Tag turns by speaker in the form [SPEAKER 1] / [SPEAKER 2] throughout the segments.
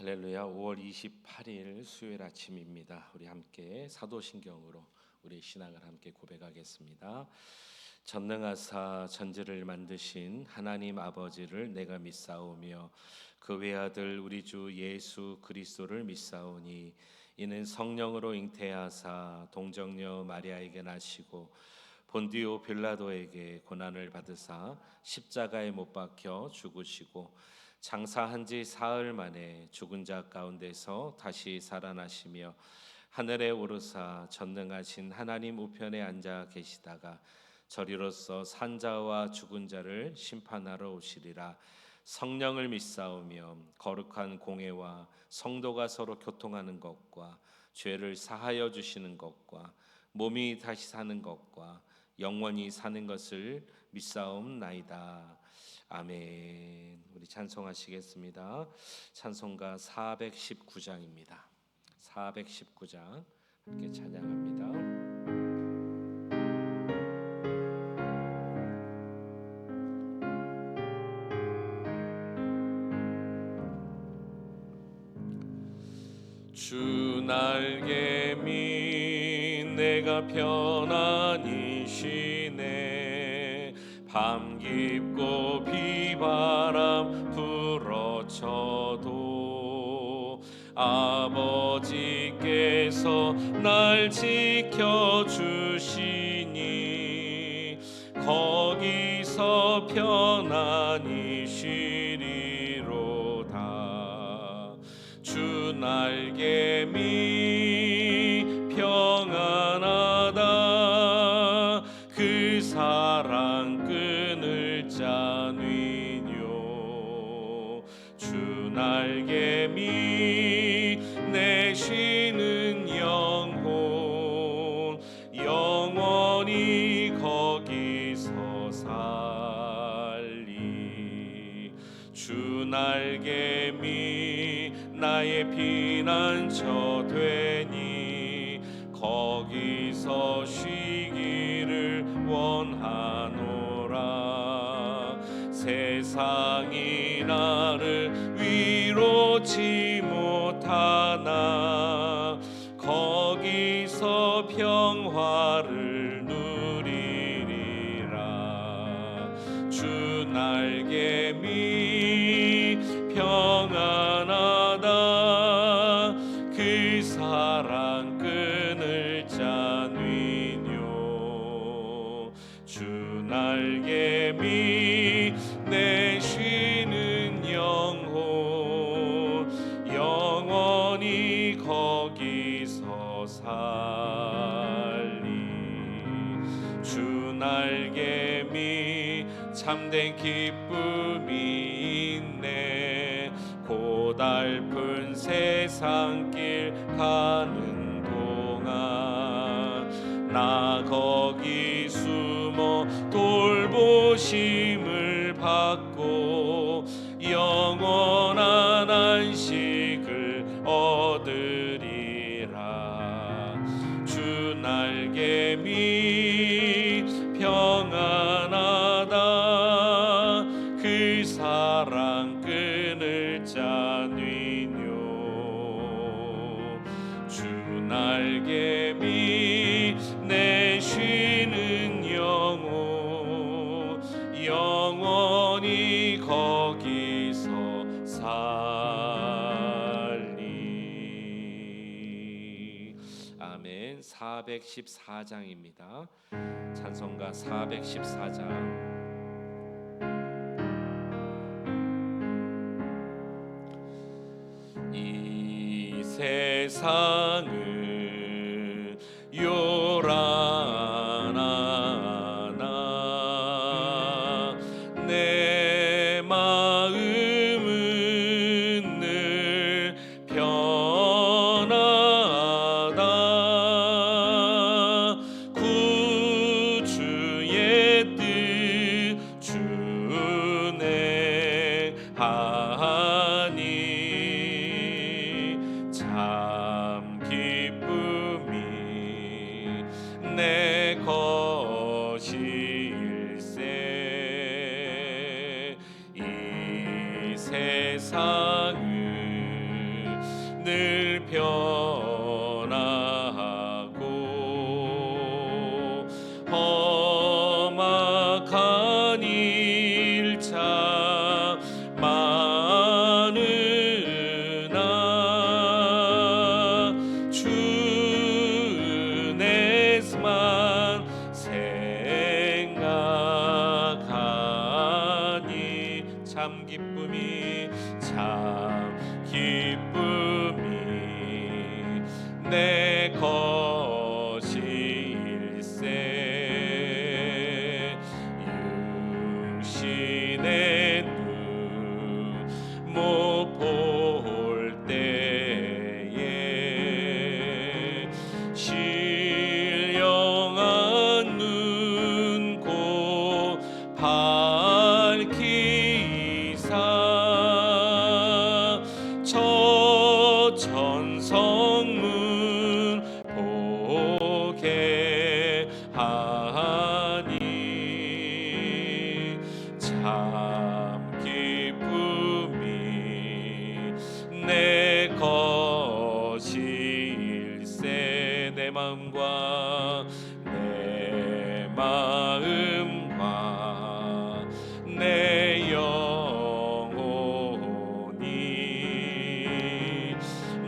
[SPEAKER 1] 할렐루야. 5월 28일 수요일 아침입니다. 우리 함께 사도신경으로 우리 신앙을 함께 고백하겠습니다. 전능하사 천지를 만드신 하나님 아버지를 내가 믿사오며 그 외아들 우리 주 예수 그리스도를 믿사오니 이는 성령으로 잉태하사 동정녀 마리아에게 나시고 본디오 빌라도에게 고난을 받으사 십자가에 못 박혀 죽으시고 장사한 지 사흘 만에 죽은 자 가운데서 다시 살아나시며 하늘에 오르사 전능하신 하나님 우편에 앉아 계시다가 저리로서 산자와 죽은 자를 심판하러 오시리라. 성령을 믿사오며 거룩한 공회와 성도가 서로 교통하는 것과 죄를 사하여 주시는 것과 몸이 다시 사는 것과 영원히 사는 것을 믿사옵나이다. 아멘. 우리 찬송하시겠습니다. 찬송가 419장입니다. 419장 함께 찬양합니다. 주 날개미 내가 편안히 쉬네. 밤 깊고 비바람 불어쳐도 아버지께서 날 지켜주시니 거기서 편안히 쉬리로다. 주 날개미 평안하다. 그 사랑 끊을 자니뇨. 주 날개미 내 쉬는 영혼 영원히 거기서 살리. 주 날개미 나의 피난처 되니 거기서 쉬기를 원하노라. 세상이 나를 위로치 못하나 거기서 평화를 누리리라. 주 날개미 평안하다. 그 사랑 끊을 자니뇨. 주 날개미 내 쉬는 영혼 영원히 거기서 살리. 주 날개미 참된 기쁨이 있네. 고달픈 세상길 가는 동안 나 거기 숨어 돌보심을 받고 영원한 안식을 얻으리라. 주 날개미 평안하다. 그 사랑 끊을 자니뇨. 주 날개미 내 쉬는 영혼 영원히 거기서 살리. 아멘. 414장입니다. 찬송가 414장. 이 세상은 요란하나 내 마음은 늘 편하다. 구주의 뜻 준행하니 참 기쁨이 참 기쁨이 내 것일세. 육신의 눈 못 볼 때에 신령한 눈 곧 밝히사 저 천성문 보게 하니 참 기쁨이 내 것일세. 내 마음과 내 영혼이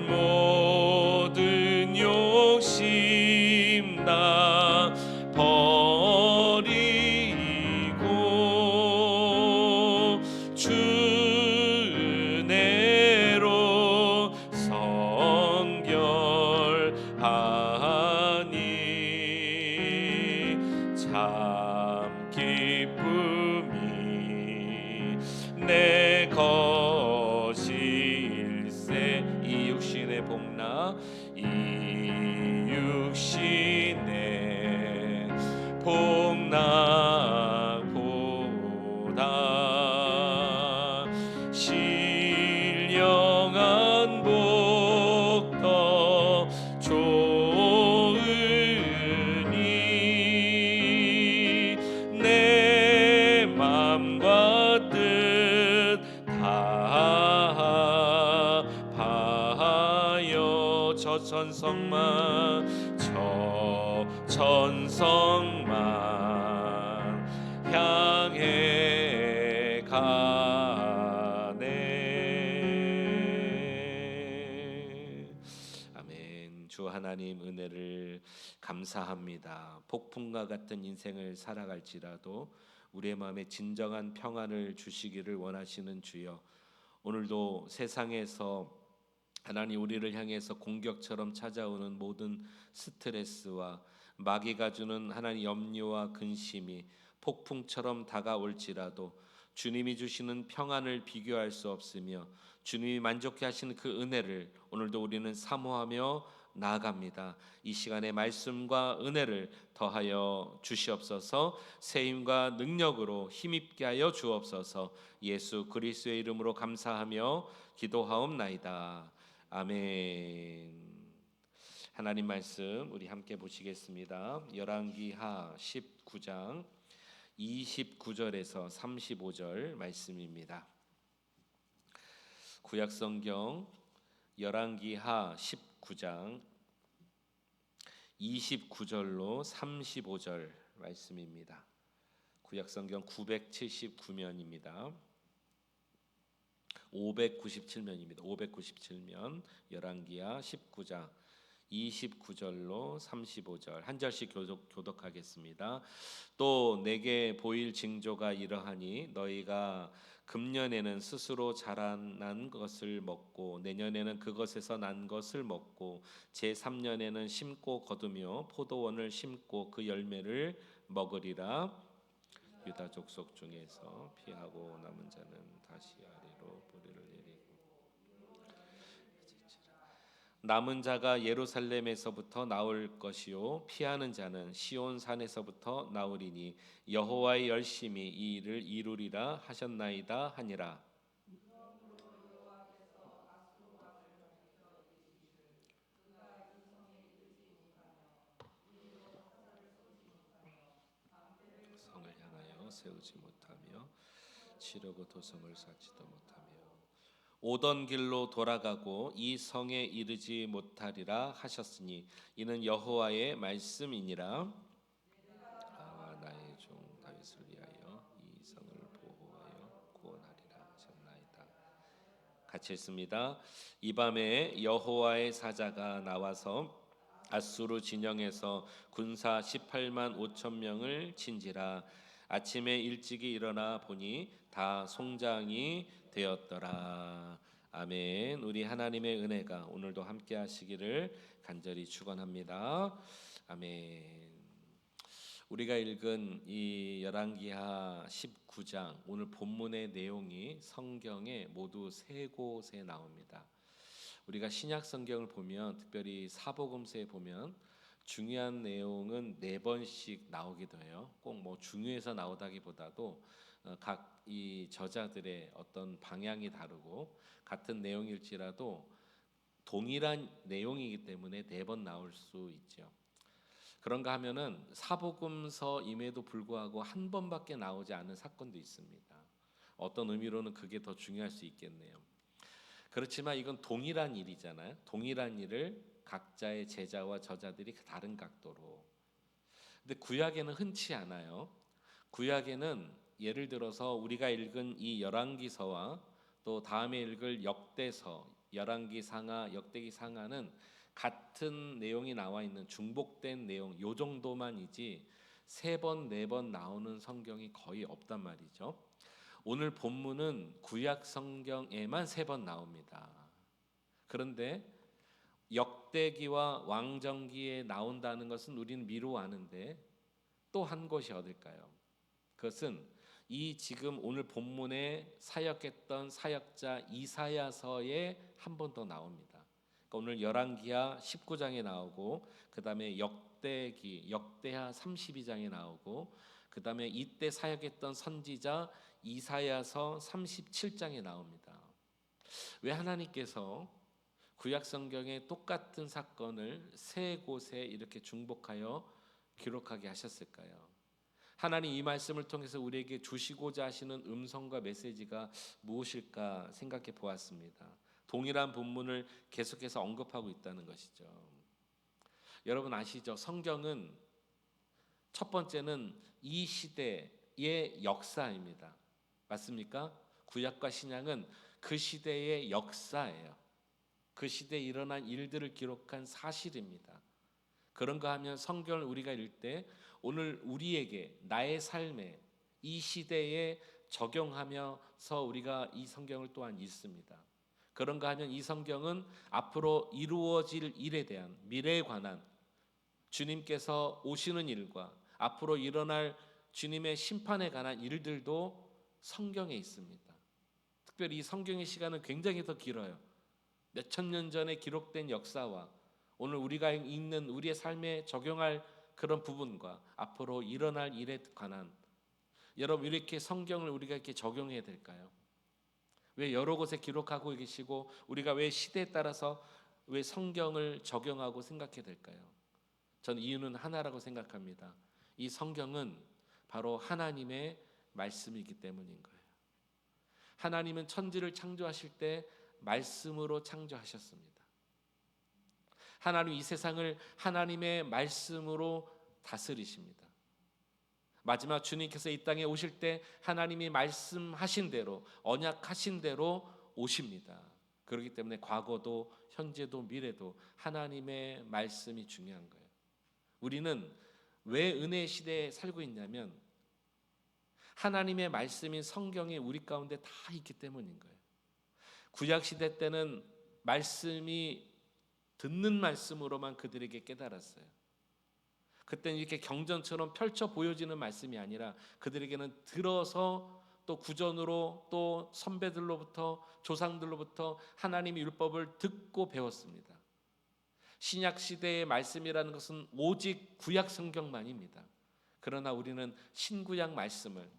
[SPEAKER 1] 모든 욕심 다 버리고 주 은혜로 성결하니 참 기쁨이 내 것일세. 이 육신의 복나 이 육신의 복나보다 신령한 복 더 좋으니 내 맘과 뜻 다하여 저 천성만 향해 가네. 아멘. 주 하나님 은혜를 감사합니다. 폭풍과 같은 인생을 살아갈지라도 우리의 마음에 진정한 평안을 주시기를 원하시는 주여, 오늘도 세상에서 하나님 우리를 향해서 공격처럼 찾아오는 모든 스트레스와 마귀가 주는 하나님 염려와 근심이 폭풍처럼 다가올지라도 주님이 주시는 평안을 비교할 수 없으며 주님이 만족해 하시는 그 은혜를 오늘도 우리는 사모하며 나아갑니다. 이 시간에 말씀과 은혜를 더하여 주시옵소서. 새 힘과 능력으로 힘입게 하여 주옵소서. 예수 그리스도의 이름으로 감사하며 기도하옵나이다. 아멘. 하나님 말씀 우리 함께 보시겠습니다. 열왕기하 19장 29절에서 35절 말씀입니다. 구약성경 열왕기하 19장 29절로 35절 말씀입니다. 구약성경 979면입니다. 597면입니다. 597면 열왕기하 19장 29절로 35절 한 절씩 교독하겠습니다. 또 내게 보일 징조가 이러하니 너희가 금년에는 스스로 자라난 것을 먹고 내년에는 그것에서 난 것을 먹고 제3년에는 심고 거두며 포도원을 심고 그 열매를 먹으리라. 유다 족속 중에서 피하고 남은 자는 다시 아래로 뿌리를 내리고 남은 자가 예루살렘에서부터 나올 것이요 피하는 자는 시온 산에서부터 나오리니 여호와의 열심히 이 일을 이루리라 하셨나이다 하니라. 성을 향하여 세우지 못하며 치려고 도성을 쌓지도 못하며 오던 길로 돌아가고 이 성에 이르지 못하리라 하셨으니 이는 여호와의 말씀이니라. 나의 종 다윗을 위하여 이 성을 보호하여 구원하리라 하셨나이다. 같이 읽습니다. 이 밤에 여호와의 사자가 나와서 아수르 진영에서 군사 18만 5천 명을 친지라. 아침에 일찍이 일어나 보니 다 송장이 되었더라. 아멘. 우리 하나님의 은혜가 오늘도 함께 하시기를 간절히 축원합니다. 아멘. 우리가 읽은 이 열왕기하 19장 오늘 본문의 내용이 성경에 모두 세 곳에 나옵니다. 우리가 신약 성경을 보면 특별히 사복음서에 보면 중요한 내용은 4번씩 나오기도 해요. 꼭 뭐 중요해서 나오다기보다도 각 이 저자들의 어떤 방향이 다르고 같은 내용일지라도 동일한 내용이기 때문에 4번 나올 수 있죠. 그런가 하면은 사복음서임에도 불구하고 한 번밖에 나오지 않은 사건도 있습니다. 어떤 의미로는 그게 더 중요할 수 있겠네요. 그렇지만 이건 동일한 일이잖아요. 동일한 일을 각자의 제자와 저자들이 다른 각도로. 근데 구약에는 흔치 않아요. 구약에는 예를 들어서 우리가 읽은 이 열왕기서와 또 다음에 읽을 역대서, 열왕기 상하, 역대기 상하는 같은 내용이 나와 있는 중복된 내용 요 정도만이지 3번, 4번 나오는 성경이 거의 없단 말이죠. 오늘 본문은 구약 성경에만 3번 나옵니다. 그런데 역대기와 왕정기에 나온다는 것은 우리는 미루어 아는데 또 한 곳이 어딜까요? 그것은 이 지금 오늘 본문에 사역했던 사역자 이사야서에 한 번 더 나옵니다. 그러니까 오늘 열왕기하 19장에 나오고 그 다음에 역대하 32장에 나오고 그 다음에 이때 사역했던 선지자 이사야서 37장에 나옵니다. 왜 하나님께서 구약 성경의 똑같은 사건을 3곳에 이렇게 중복하여 기록하게 하셨을까요? 하나님 이 말씀을 통해서 우리에게 주시고자 하시는 음성과 메시지가 무엇일까 생각해 보았습니다. 동일한 본문을 계속해서 언급하고 있다는 것이죠. 여러분 아시죠? 성경은 첫 번째는 이 시대의 역사입니다. 맞습니까? 구약과 신약은 그 시대의 역사예요. 그 시대에 일어난 일들을 기록한 사실입니다. 그런가 하면 성경을 우리가 읽을 때 오늘 우리에게 나의 삶에 이 시대에 적용하면서 우리가 이 성경을 또한 읽습니다. 그런가 하면 이 성경은 앞으로 이루어질 일에 대한 미래에 관한 주님께서 오시는 일과 앞으로 일어날 주님의 심판에 관한 일들도 성경에 있습니다. 특별히 이 성경의 시간은 굉장히 더 길어요. 몇천 년 전에 기록된 역사와 오늘 우리가 읽는 우리의 삶에 적용할 그런 부분과 앞으로 일어날 일에 관한 여러분 이렇게 성경을 우리가 이렇게 적용해야 될까요? 왜 여러 곳에 기록하고 계시고 우리가 왜 시대에 따라서 왜 성경을 적용하고 생각해야 될까요? 저는 이유는 하나라고 생각합니다. 이 성경은 바로 하나님의 말씀이기 때문인 거예요. 하나님은 천지를 창조하실 때 말씀으로 창조하셨습니다. 하나님 이 세상을 하나님의 말씀으로 다스리십니다. 마지막 주님께서 이 땅에 오실 때 하나님이 말씀하신 대로 언약하신 대로 오십니다. 그렇기 때문에 과거도 현재도 미래도 하나님의 말씀이 중요한 거예요. 우리는 왜 은혜의 시대에 살고 있냐면 하나님의 말씀인 성경이 우리 가운데 다 있기 때문인 거예요. 구약 시대 때는 말씀이 듣는 말씀으로만 그들에게 깨달았어요. 그때는 이렇게 경전처럼 펼쳐 보여지는 말씀이 아니라 그들에게는 들어서 또 구전으로 또 선배들로부터 조상들로부터 하나님의 율법을 듣고 배웠습니다. 신약 시대의 말씀이라는 것은 오직 구약 성경만입니다. 그러나 우리는 신구약 말씀을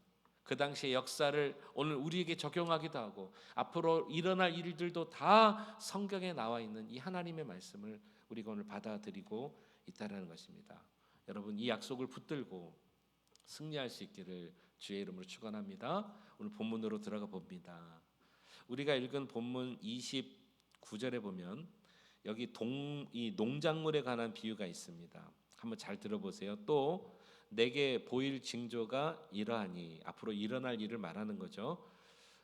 [SPEAKER 1] 그 당시의 역사를 오늘 우리에게 적용하기도 하고 앞으로 일어날 일들도 다 성경에 나와 있는 이 하나님의 말씀을 우리가 오늘 받아들이고 있다는 것입니다. 여러분 이 약속을 붙들고 승리할 수 있기를 주의 이름으로 축원합니다. 오늘 본문으로 들어가 봅니다. 우리가 읽은 본문 29절에 보면 여기 이 농작물에 관한 비유가 있습니다. 한번 잘 들어보세요. 또 내게 보일 징조가 이러하니 앞으로 일어날 일을 말하는 거죠.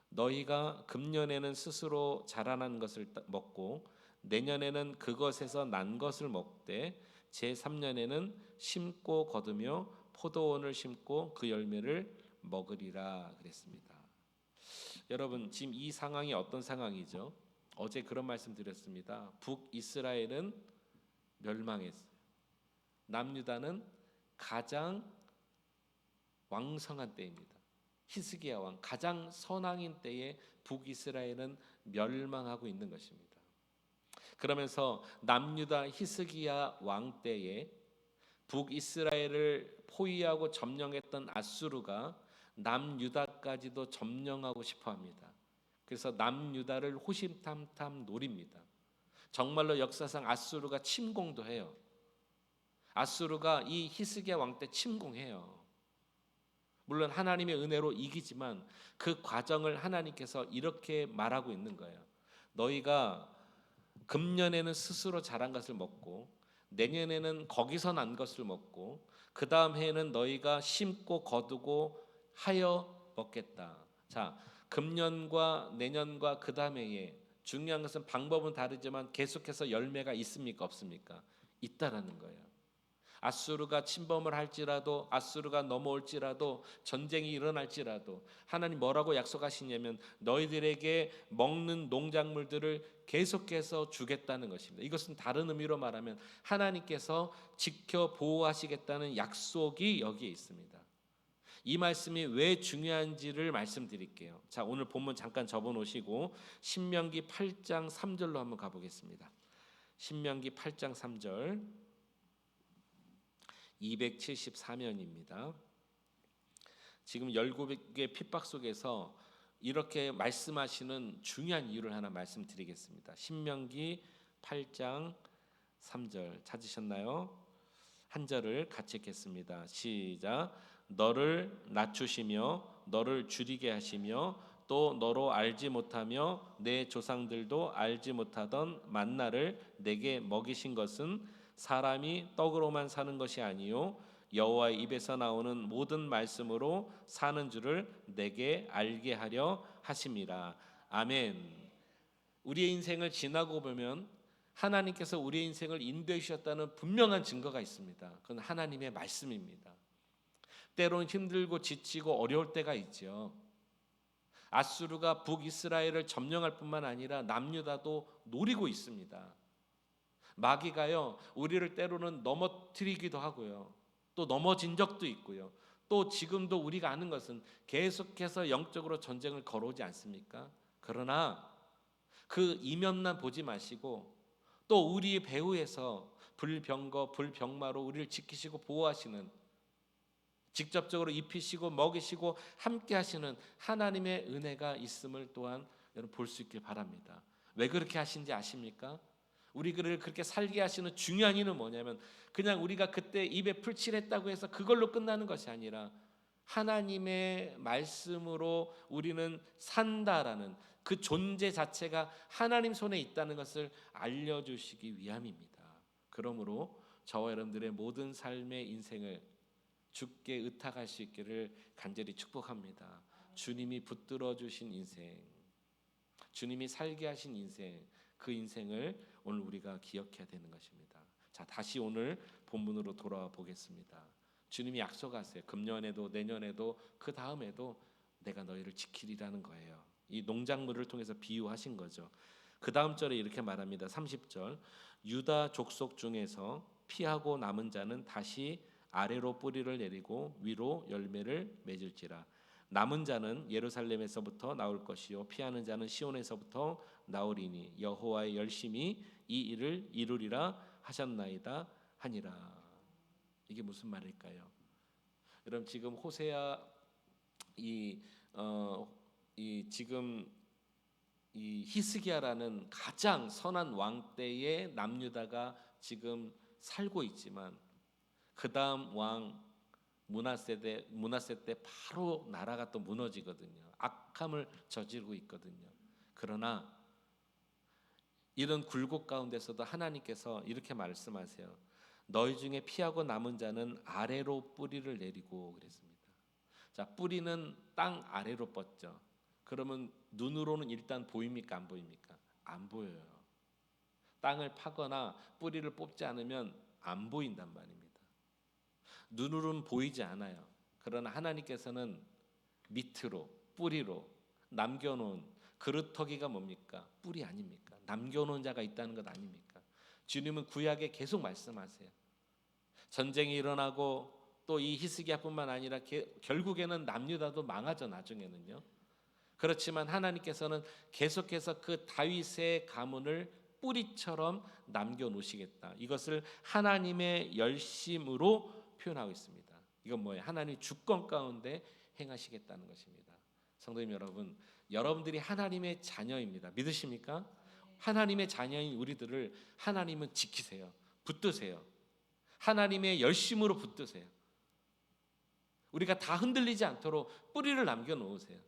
[SPEAKER 1] 너희가 금년에는 스스로 자라난 것을 먹고 내년에는 그것에서 난 것을 먹되 제3년에는 심고 거두며 포도원을 심고 그 열매를 먹으리라 그랬습니다. 여러분, 지금 이 상황이 어떤 상황이죠? 어제 그런 말씀 드렸습니다. 북이스라엘은 멸망했어요. 남유다는 가장 왕성한 때입니다. 히스기야 왕 가장 선왕인 때에 북이스라엘은 멸망하고 있는 것입니다. 그러면서 남유다 히스기야 왕 때에 북이스라엘을 포위하고 점령했던 아수르가 남유다까지도 점령하고 싶어합니다. 그래서 남유다를 호심탐탐 노립니다. 정말로 역사상 아수르가 침공도 해요. 아수르가 이 히스기야 왕 때 침공해요. 물론 하나님의 은혜로 이기지만 그 과정을 하나님께서 이렇게 말하고 있는 거예요. 너희가 금년에는 스스로 자란 것을 먹고 내년에는 거기서 난 것을 먹고 그 다음 해에는 너희가 심고 거두고 하여 먹겠다. 자, 금년과 내년과 그 다음 해에 중요한 것은 방법은 다르지만 계속해서 열매가 있습니까 없습니까? 있다라는 거예요. 아수르가 침범을 할지라도 아수르가 넘어올지라도 전쟁이 일어날지라도 하나님 뭐라고 약속하시냐면 너희들에게 먹는 농작물들을 계속해서 주겠다는 것입니다. 이것은 다른 의미로 말하면 하나님께서 지켜 보호하시겠다는 약속이 여기에 있습니다. 이 말씀이 왜 중요한지를 말씀드릴게요. 자, 오늘 본문 잠깐 접어놓으시고 신명기 8장 3절로 한번 가보겠습니다. 신명기 8장 3절 274면입니다. 지금 열국의 핍박 속에서 이렇게 말씀하시는 중요한 이유를 하나 말씀드리겠습니다. 신명기 8장 3절 찾으셨나요? 한 절을 같이 읽겠습니다. 시작. 너를 낮추시며 너를 줄이게 하시며 또 너로 알지 못하며 내 조상들도 알지 못하던 만나를 내게 먹이신 것은 사람이 떡으로만 사는 것이 아니요 여호와의 입에서 나오는 모든 말씀으로 사는 줄을 내게 알게 하려 하심이라. 아멘. 우리의 인생을 지나고 보면 하나님께서 우리의 인생을 인도해 주셨다는 분명한 증거가 있습니다. 그건 하나님의 말씀입니다. 때로는 힘들고 지치고 어려울 때가 있죠. 아수르가 북이스라엘을 점령할 뿐만 아니라 남유다도 노리고 있습니다. 마귀가요, 우리를 때로는 넘어뜨리기도 하고요. 또 넘어진 적도 있고요. 또 지금도 우리가 아는 것은 계속해서 영적으로 전쟁을 걸어오지 않습니까? 그러나 그 이면만 보지 마시고 또 우리 배후에서 불병거 불병마로 우리를 지키시고 보호하시는, 직접적으로 입히시고 먹이시고 함께 하시는 하나님의 은혜가 있음을 또한 여러분 볼 수 있길 바랍니다. 왜 그렇게 하신지 아십니까? 우리를 그렇게 살게 하시는 중요한 이유는 뭐냐면 그냥 우리가 그때 입에 풀칠했다고 해서 그걸로 끝나는 것이 아니라 하나님의 말씀으로 우리는 산다라는 그 존재 자체가 하나님 손에 있다는 것을 알려주시기 위함입니다. 그러므로 저와 여러분들의 모든 삶의 인생을 주께 의탁할 수 있기를 간절히 축복합니다. 주님이 붙들어 주신 인생, 주님이 살게 하신 인생, 그 인생을 오늘 우리가 기억해야 되는 것입니다. 자, 다시 오늘 본문으로 돌아와 보겠습니다. 주님이 약속하세요. 금년에도 내년에도 그 다음에도 내가 너희를 지키리라는 거예요. 이 농작물을 통해서 비유하신 거죠. 그 다음 절에 이렇게 말합니다. 30절 유다 족속 중에서 피하고 남은 자는 다시 아래로 뿌리를 내리고 위로 열매를 맺을지라. 남은 자는 예루살렘에서부터 나올 것이요 피하는 자는 시온에서부터 나오리니 여호와의 열심히 이 일을 이루리라 하셨나이다 하니라. 이게 무슨 말일까요? 여러분 지금 호세아 지금 이 히스기야라는 가장 선한 왕 때의 남유다가 지금 살고 있지만 그 다음 왕 므낫세 때 바로 나라가 또 무너지거든요. 악함을 저지르고 있거든요. 그러나 이런 굴곡 가운데서도 하나님께서 이렇게 말씀하세요. 너희 중에 피하고 남은 자는 아래로 뿌리를 내리고 그랬습니다. 자, 뿌리는 땅 아래로 뻗죠. 그러면 눈으로는 일단 보입니까 안 보입니까? 안 보여요. 땅을 파거나 뿌리를 뽑지 않으면 안 보인단 말입니다. 눈으로는 보이지 않아요. 그러나 하나님께서는 밑으로, 뿌리로 남겨놓은 그루터기가 뭡니까? 뿌리 아닙니까? 남겨놓은 자가 있다는 것 아닙니까? 주님은 구약에 계속 말씀하세요. 전쟁이 일어나고 또 이 히스기야뿐만 아니라 결국에는 남유다도 망하죠. 나중에는요. 그렇지만 하나님께서는 계속해서 그 다윗의 가문을 뿌리처럼 남겨놓으시겠다. 이것을 하나님의 열심으로 표현하고 있습니다. 이건 뭐예요? 하나님의 주권 가운데 행하시겠다는 것입니다. 성도님 여러분, 여러분들이 하나님의 자녀입니다. 믿으십니까? 하나님의 자녀인 우리들을 하나님은 지키세요. 붙드세요. 하나님의 열심으로 붙드세요. 우리가 다 흔들리지 않도록 뿌리를 남겨놓으세요.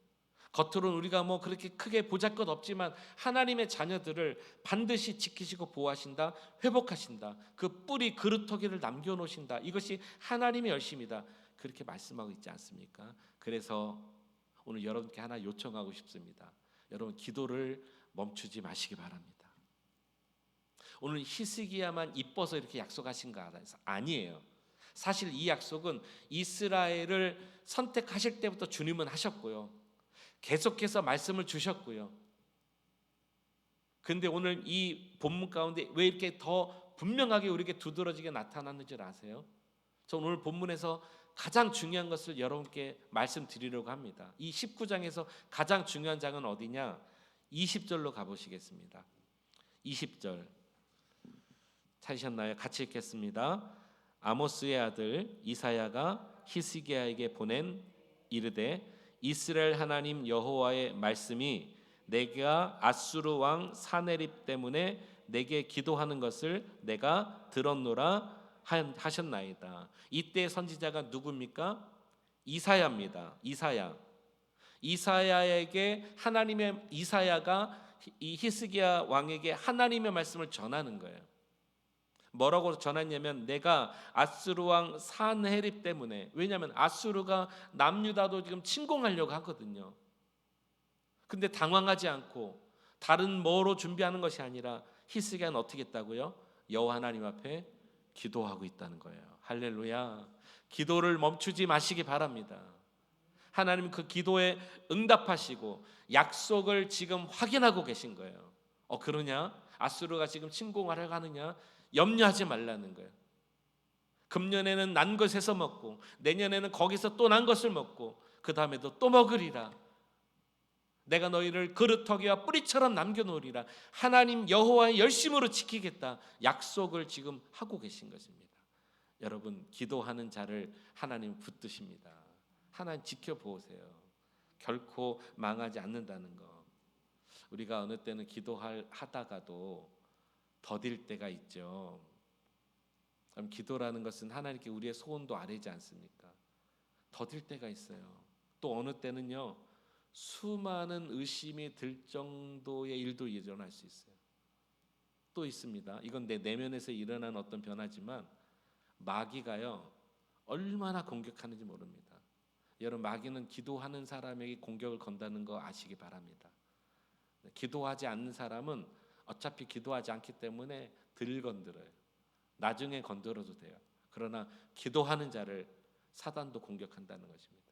[SPEAKER 1] 겉으로는 우리가 뭐 그렇게 크게 보잘것 없지만 하나님의 자녀들을 반드시 지키시고 보호하신다, 회복하신다. 그 뿌리 그루터기를 남겨놓으신다. 이것이 하나님의 열심이다. 그렇게 말씀하고 있지 않습니까? 그래서 오늘 여러분께 하나 요청하고 싶습니다. 여러분 기도를 멈추지 마시기 바랍니다. 오늘 히스기야만 이뻐서 이렇게 약속하신 거 아니에요. 사실 이 약속은 이스라엘을 선택하실 때부터 주님은 하셨고요. 계속해서 말씀을 주셨고요. 근데 오늘 이 본문 가운데 왜 이렇게 더 분명하게 우리에게 두드러지게 나타났는 줄 아세요? 저 오늘 본문에서 가장 중요한 것을 여러분께 말씀드리려고 합니다. 이 19장에서 가장 중요한 장은 어디냐? 20절로 가보시겠습니다. 20절 찾으셨나요? 같이 읽겠습니다. 아모스의 아들 이사야가 히스기야에게 보낸 이르되 이스라엘 하나님 여호와의 말씀이 내가 아수르 왕 사네립 때문에 내게 기도하는 것을 내가 들었노라 하셨나이다. 이때 선지자가 누굽니까? 이사야입니다. 이사야에게 하나님의 이사야가 이 히스기야 왕에게 하나님의 말씀을 전하는 거예요. 뭐라고 전했냐면 내가 아수르 왕 산헤립 때문에, 왜냐하면 아수르가 남유다도 지금 침공하려고 하거든요. 근데 당황하지 않고 다른 뭐로 준비하는 것이 아니라 히스기야는 어떻게 했다고요? 여호와 하나님 앞에 기도하고 있다는 거예요. 할렐루야. 기도를 멈추지 마시기 바랍니다. 하나님 그 기도에 응답하시고 약속을 지금 확인하고 계신 거예요. 그러냐? 아수르가 지금 침공하려고 하느냐? 염려하지 말라는 거예요. 금년에는 난 것에서 먹고 내년에는 거기서 또 난 것을 먹고 그 다음에도 또 먹으리라. 내가 너희를 그루터기와 뿌리처럼 남겨놓으리라. 하나님 여호와의 열심으로 지키겠다. 약속을 지금 하고 계신 것입니다. 여러분 기도하는 자를 하나님 붙드십니다. 하나님 지켜보세요. 결코 망하지 않는다는 거. 우리가 어느 때는 기도하다가도 더딜 때가 있죠. 그럼 기도라는 것은 하나님께 우리의 소원도 아뢰지 않습니까? 더딜 때가 있어요. 또 어느 때는요 수많은 의심이 들 정도의 일도 일어날 수 있어요. 또 있습니다. 이건 내 내면에서 일어난 어떤 변화지만 마귀가요 얼마나 공격하는지 모릅니다. 여러분 마귀는 기도하는 사람에게 공격을 건다는 거 아시기 바랍니다. 기도하지 않는 사람은 어차피 기도하지 않기 때문에 덜 건드려요. 나중에 건드려도 돼요. 그러나 기도하는 자를 사단도 공격한다는 것입니다.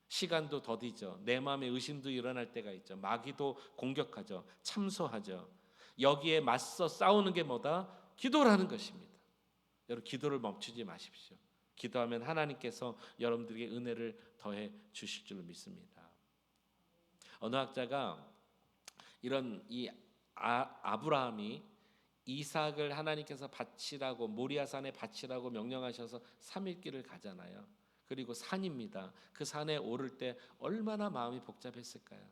[SPEAKER 1] 시간도 더디죠. 내 마음에 의심도 일어날 때가 있죠. 마귀도 공격하죠. 참소하죠. 여기에 맞서 싸우는 게 뭐다? 기도라는 것입니다. 여러분 기도를 멈추지 마십시오. 기도하면 하나님께서 여러분들에게 은혜를 더해 주실 줄 믿습니다. 어느 학자가 이런 이 아브라함이 이삭을 하나님께서 바치라고 모리아산에 바치라고 명령하셔서 3일 길을 가잖아요. 그리고 산입니다. 그 산에 오를 때 얼마나 마음이 복잡했을까요?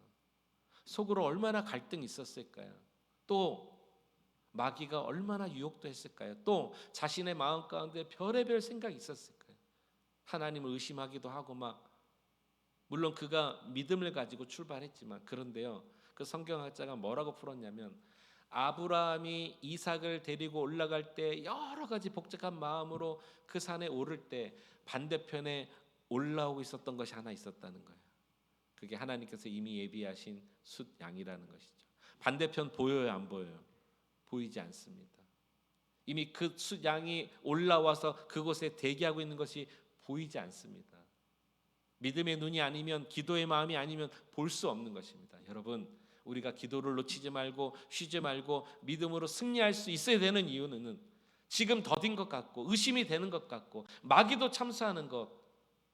[SPEAKER 1] 속으로 얼마나 갈등이 있었을까요? 또 마귀가 얼마나 유혹도 했을까요? 또 자신의 마음 가운데 별의별 생각이 있었을까요? 하나님을 의심하기도 하고 막 물론 그가 믿음을 가지고 출발했지만 그런데요. 그 성경학자가 뭐라고 풀었냐면 아브라함이 이삭을 데리고 올라갈 때 여러 가지 복잡한 마음으로 그 산에 오를 때 반대편에 올라오고 있었던 것이 하나 있었다는 거예요. 그게 하나님께서 이미 예비하신 숫 양이라는 것이죠. 반대편 보여요, 안 보여요? 보이지 않습니다. 이미 그 양이 올라와서 그곳에 대기하고 있는 것이 보이지 않습니다. 믿음의 눈이 아니면, 기도의 마음이 아니면 볼 수 없는 것입니다. 여러분, 우리가 기도를 놓치지 말고 쉬지 말고 믿음으로 승리할 수 있어야 되는 이유는 지금 더딘 것 같고 의심이 되는 것 같고 마귀도 참수하는 것,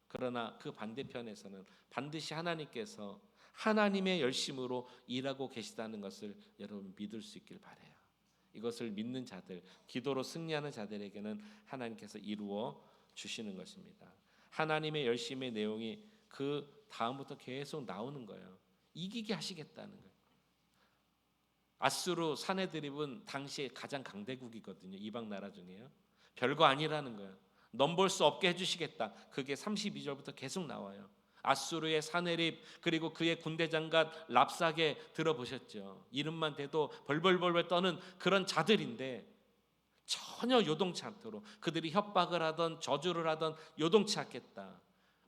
[SPEAKER 1] 그러나 그 반대편에서는 반드시 하나님께서 하나님의 열심으로 일하고 계시다는 것을 여러분 믿을 수 있길 바라요. 이것을 믿는 자들, 기도로 승리하는 자들에게는 하나님께서 이루어 주시는 것입니다. 하나님의 열심의 내용이 그 다음부터 계속 나오는 거예요. 이기게 하시겠다는 거예요. 아수르 사내드립은 당시에 가장 강대국이거든요. 이방 나라 중에요. 별거 아니라는 거예요. 넘볼 수 없게 해주시겠다. 그게 32절부터 계속 나와요. 아수르의 사내립, 그리고 그의 군대장관 랍사게 들어보셨죠? 이름만 대도 벌벌벌벌 떠는 그런 자들인데 전혀 요동치 않도록 그들이 협박을 하던 저주를 하던 요동치 않겠다.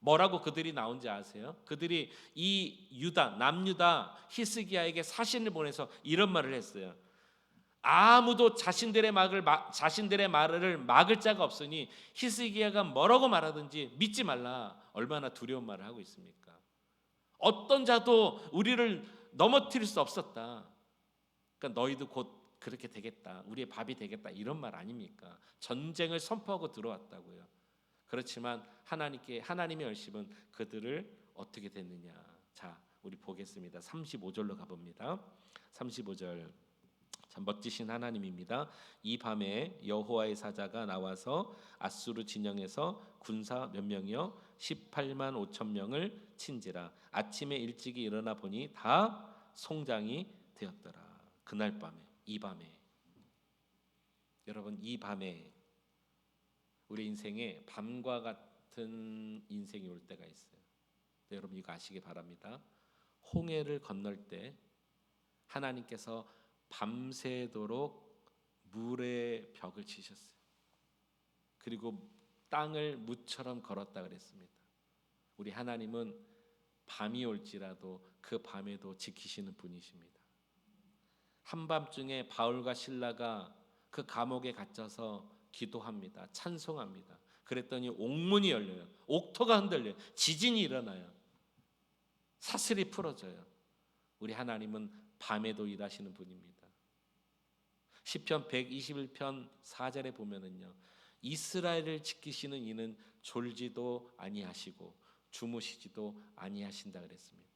[SPEAKER 1] 뭐라고 그들이 나온지 아세요? 그들이 이 유다, 남유다 히스기야에게 사신을 보내서 이런 말을 했어요. 아무도 자신들의 말을 막을 자가 없으니 히스기야가 뭐라고 말하든지 믿지 말라. 얼마나 두려운 말을 하고 있습니까? 어떤 자도 우리를 넘어뜨릴 수 없었다. 그러니까 너희도 곧 그렇게 되겠다. 우리의 밥이 되겠다. 이런 말 아닙니까? 전쟁을 선포하고 들어왔다고요. 그렇지만 하나님의 열심은 그들을 어떻게 됐느냐. 자, 우리 보겠습니다. 35절로 가봅니다. 35절. 참 멋지신 하나님입니다. 이 밤에 여호와의 사자가 나와서 아수르 진영에서 군사 몇 명이요? 18만 5천 명을 친지라. 아침에 일찍이 일어나 보니 다 송장이 되었더라. 그날 밤에, 이 밤에, 여러분, 이 밤에 우리 인생에 밤과 같은 인생이 올 때가 있어요. 여러분 이거 아시기 바랍니다. 홍해를 건널 때 하나님께서 밤새도록 물의 벽을 치셨어요. 그리고 땅을 무처럼 걸었다 그랬습니다. 우리 하나님은 밤이 올지라도 그 밤에도 지키시는 분이십니다. 한밤중에 바울과 실라가 그 감옥에 갇혀서 기도합니다. 찬송합니다. 그랬더니 옥문이 열려요. 옥토가 흔들려요. 지진이 일어나요. 사슬이 풀어져요. 우리 하나님은 밤에도 일하시는 분입니다. 시편 121편 4절에 보면은요, 이스라엘을 지키시는 이는 졸지도 아니하시고 주무시지도 아니하신다 그랬습니다.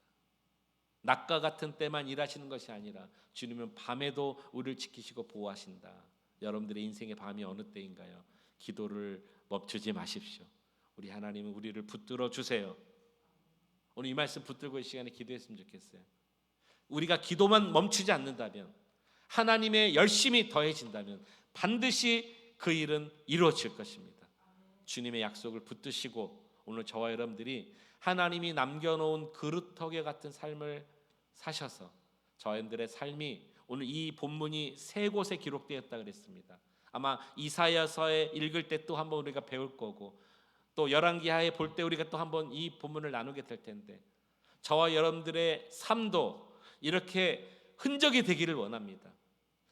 [SPEAKER 1] 낮과 같은 때만 일하시는 것이 아니라 주님은 밤에도 우리를 지키시고 보호하신다. 여러분들의 인생의 밤이 어느 때인가요? 기도를 멈추지 마십시오. 우리 하나님은 우리를 붙들어 주세요. 오늘 이 말씀 붙들고 이 시간에 기도했으면 좋겠어요. 우리가 기도만 멈추지 않는다면, 하나님의 열심이 더해진다면 반드시 그 일은 이루어질 것입니다. 주님의 약속을 붙드시고 오늘 저와 여러분들이 하나님이 남겨놓은 그루터기 같은 삶을 사셔서 저희들의 삶이, 오늘 이 본문이 세 곳에 기록되었다 그랬습니다. 아마 이사야서에 읽을 때 또 한번 우리가 배울 거고, 또 열왕기하에 볼 때 우리가 또 한번 이 본문을 나누게 될 텐데, 저와 여러분들의 삶도 이렇게 흔적이 되기를 원합니다.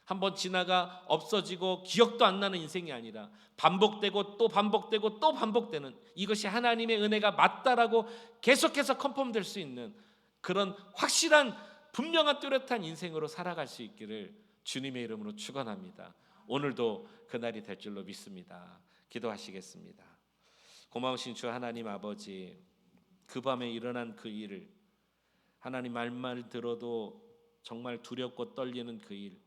[SPEAKER 1] 한번 지나가 없어지고 기억도 안 나는 인생이 아니라 반복되고 또 반복되고 또 반복되는, 이것이 하나님의 은혜가 맞다라고 계속해서 컨펌될 수 있는 그런 확실한 분명한 뚜렷한 인생으로 살아갈 수 있기를 주님의 이름으로 축원합니다. 오늘도 그날이 될 줄로 믿습니다. 기도하시겠습니다. 고마우신 주 하나님 아버지, 그 밤에 일어난 그 일을, 하나님 말만 들어도 정말 두렵고 떨리는 그 일,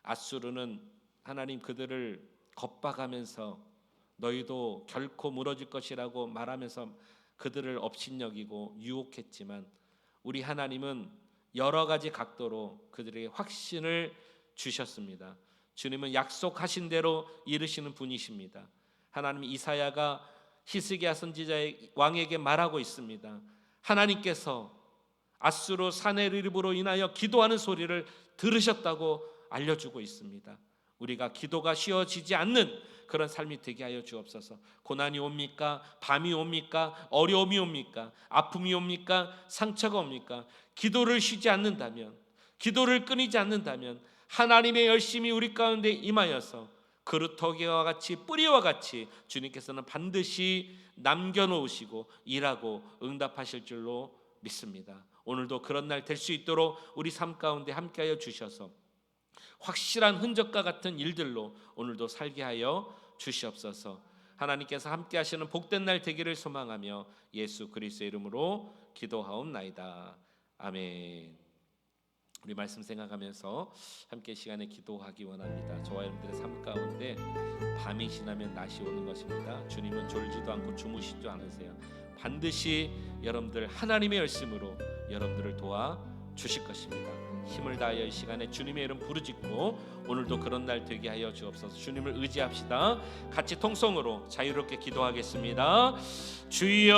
[SPEAKER 1] 아수르는 하나님 그들을 겁박하면서 너희도 결코 무너질 것이라고 말하면서 그들을 업신여기고 유혹했지만, 우리 하나님은 여러 가지 각도로 그들에게 확신을 주셨습니다. 주님은 약속하신 대로 이루시는 분이십니다. 하나님, 이사야가 히스기야 선지자의 왕에게 말하고 있습니다. 하나님께서 아수르 사내립으로 인하여 기도하는 소리를 들으셨다고 알려주고 있습니다. 우리가 기도가 쉬어지지 않는 그런 삶이 되게 하여 주옵소서. 고난이 옵니까? 밤이 옵니까? 어려움이 옵니까? 아픔이 옵니까? 상처가 옵니까? 기도를 쉬지 않는다면, 기도를 끊이지 않는다면 하나님의 열심이 우리 가운데 임하여서 그루터기와 같이 뿌리와 같이 주님께서는 반드시 남겨놓으시고 일하고 응답하실 줄로 믿습니다. 오늘도 그런 날 될 수 있도록 우리 삶 가운데 함께하여 주셔서 확실한 흔적과 같은 일들로 오늘도 살게 하여 주시옵소서. 하나님께서 함께하시는 복된 날 되기를 소망하며 예수 그리스도의 이름으로 기도하옵나이다. 아멘. 우리 말씀 생각하면서 함께 시간에 기도하기 원합니다. 저와 여러분들의 삶 가운데 밤이 지나면 낮이 오는 것입니다. 주님은 졸지도 않고 주무시지도 않으세요. 반드시 여러분들 하나님의 열심으로 여러분들을 도와 주실 것입니다. 힘을 다하여 이 시간에 주님의 이름 부르짖고 오늘도 그런 날 되게 하여 주옵소서. 주님을 의지합시다. 같이 통성으로 자유롭게 기도하겠습니다. 주여,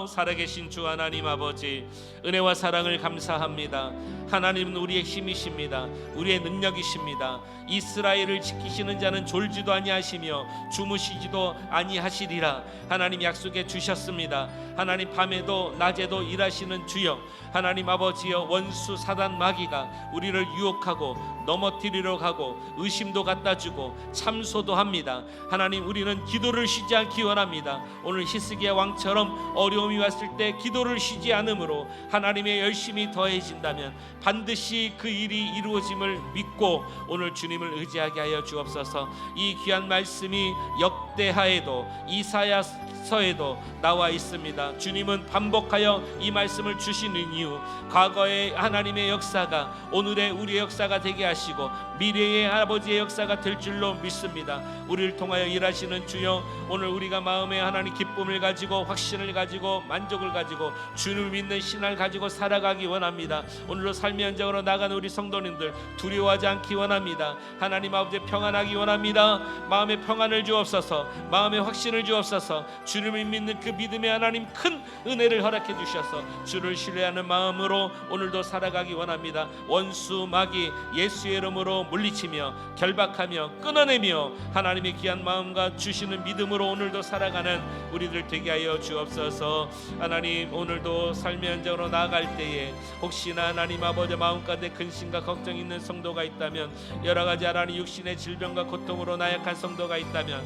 [SPEAKER 1] 살아계신 주 하나님 아버지, 은혜와 사랑을 감사합니다. 하나님은 우리의 힘이십니다. 우리의 능력이십니다. 이스라엘을 지키시는 자는 졸지도 아니하시며 주무시지도 아니하시리라. 하나님 약속해 주셨습니다. 하나님 밤에도 낮에도 일하시는 주여, 하나님 아버지여, 원수 사단 마귀가 우리를 유혹하고 넘어뜨리려 가고 의심도 갖다 주고 참소도 합니다. 하나님, 우리는 기도를 쉬지 않기 원합니다. 오늘 히스기야 왕처럼 어려움이 왔을 때 기도를 쉬지 않으므로 하나님의 열심이 더해진다면 반드시 그 일이 이루어짐을 믿고 오늘 주님을 의지하게 하여 주옵소서. 이 귀한 말씀이 역대하에도 이사야서에도 나와 있습니다. 주님은 반복하여 이 말씀을 주시는 이유, 과거의 하나님의 역사가 오늘의 우리의 역사가 되게 하시고 미래의 아버지의 역사가 될 줄로 믿습니다. 우리를 통하여 일하시는 주여, 오늘 우리가 마음에 하나님 기쁨을 가지고 확신을 가지고 만족을 가지고 주님을 믿는 신앙을 가지고 살아가기 원합니다. 오늘도 삶의 현장으로 나가는 우리 성도님들 두려워하지 않기 원합니다. 하나님 아버지 평안하기 원합니다. 마음의 평안을 주옵소서. 마음의 확신을 주옵소서. 주님을 믿는 그 믿음의 하나님 큰 은혜를 허락해 주셔서 주를 신뢰하는 마음으로 오늘도 살아가기 원합니다. 원수 마귀 예수의 이름으로 물리치며 결박하며 끊어내며 하나님의 귀한 마음과 주시는 믿음으로 오늘도 살아가는 우리들 되게 하여 주옵소서. 하나님, 오늘도 삶의 현장으로 나아갈 때에 혹시나 하나님 아버지 마음 가운데 근심과 걱정이 있는 성도가 있다면, 여러 가지 하나님 육신의 질병과 고통으로 나약한 성도가 있다면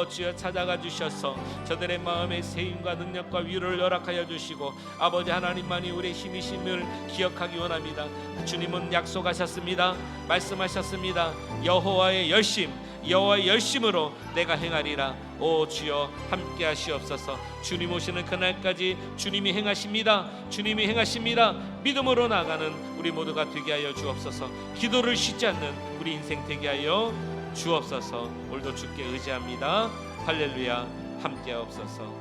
[SPEAKER 1] 주여 찾아가 주셔서 저들의 마음의 세임과 능력과 위로를 허락하여 주시고 아버지 하나님만이 우리의 힘이심을 기억하기 원합니다. 주님은 약속하셨습니다. 말씀하셨습니다. 여호와의 열심, 여호와의 열심으로 내가 행하리라. 오 주여, 함께 하시옵소서. 주님 오시는 그날까지 주님이 행하십니다. 주님이 행하십니다. 믿음으로 나가는 우리 모두가 되게 하여 주옵소서. 기도를 쉬지 않는 우리 인생 되게 하여 주옵소서. 오늘도 주께 의지합니다. 할렐루야. 함께 하옵소서.